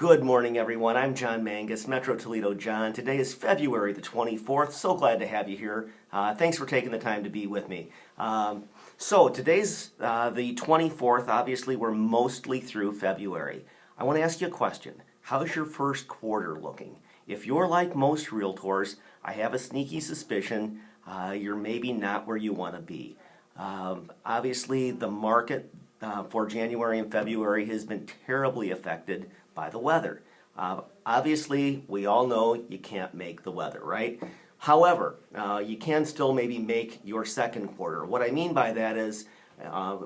Good morning, everyone. I'm John Mangus, Metro Toledo John. Today is February the 24th. So glad to have you here. Thanks for taking the time to be with me. Today's the 24th. Obviously, we're mostly through February. I want to ask you a question. How's your first quarter looking? If you're like most realtors, I have a sneaky suspicion you're maybe not where you want to be. Obviously, the market for January and February has been terribly affected by the weather. Obviously, we all know you can't make the weather, right? However, you can still maybe make your second quarter. What I mean by that is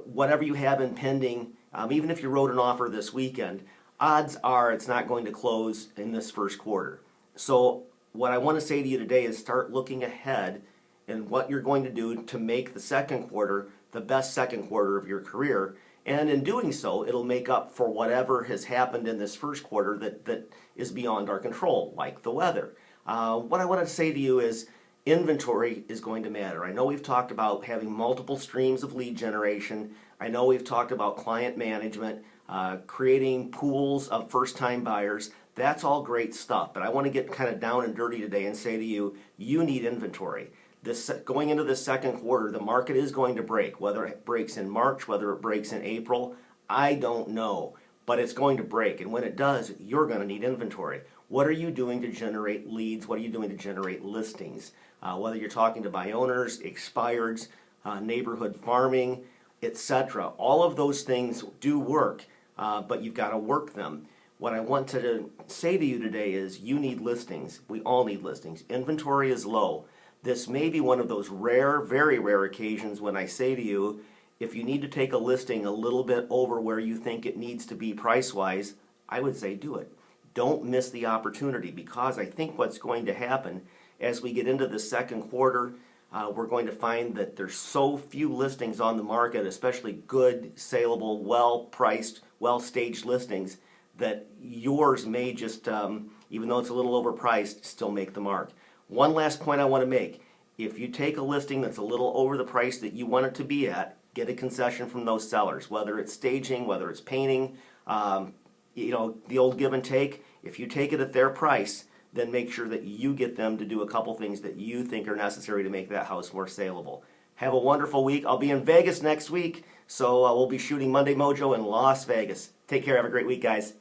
whatever you have in pending, even if you wrote an offer this weekend, odds are it's not going to close in this first quarter. So what I want to say to you today is start looking ahead and what you're going to do to make the second quarter the best second quarter of your career. And in doing so, it'll make up for whatever has happened in this first quarter that is beyond our control, like the weather. What I want to say to you is inventory is going to matter. I know we've talked about having multiple streams of lead generation. I know we've talked about client management, creating pools of first-time buyers. That's all great stuff, but I want to get kind of down and dirty today and say to you, you need inventory. Going into the second quarter, the market is going to break. Whether it breaks in March, whether it breaks in April, I don't know. But it's going to break. And when it does, you're going to need inventory. What are you doing to generate leads? What are you doing to generate listings? Whether you're talking to buy owners, expireds, neighborhood farming, etc. All of those things do work, but you've got to work them. What I want to say to you today is you need listings. We all need listings. Inventory is low. This may be one of those rare, very rare occasions when I say to you, if you need to take a listing a little bit over where you think it needs to be price-wise, I would say do it. Don't miss the opportunity, because I think what's going to happen as we get into the second quarter, we're going to find that there's so few listings on the market, especially good, saleable, well-priced, well-staged listings, that yours may just, even though it's a little overpriced, still make the mark. One last point I want to make. If you take a listing that's a little over the price that you want it to be at, get a concession from those sellers, whether it's staging, whether it's painting, the old give and take. If you take it at their price, then make sure that you get them to do a couple things that you think are necessary to make that house more saleable. Have a wonderful week. I'll be in Vegas next week, so we'll be shooting Monday Mojo in Las Vegas. Take care. Have a great week, guys.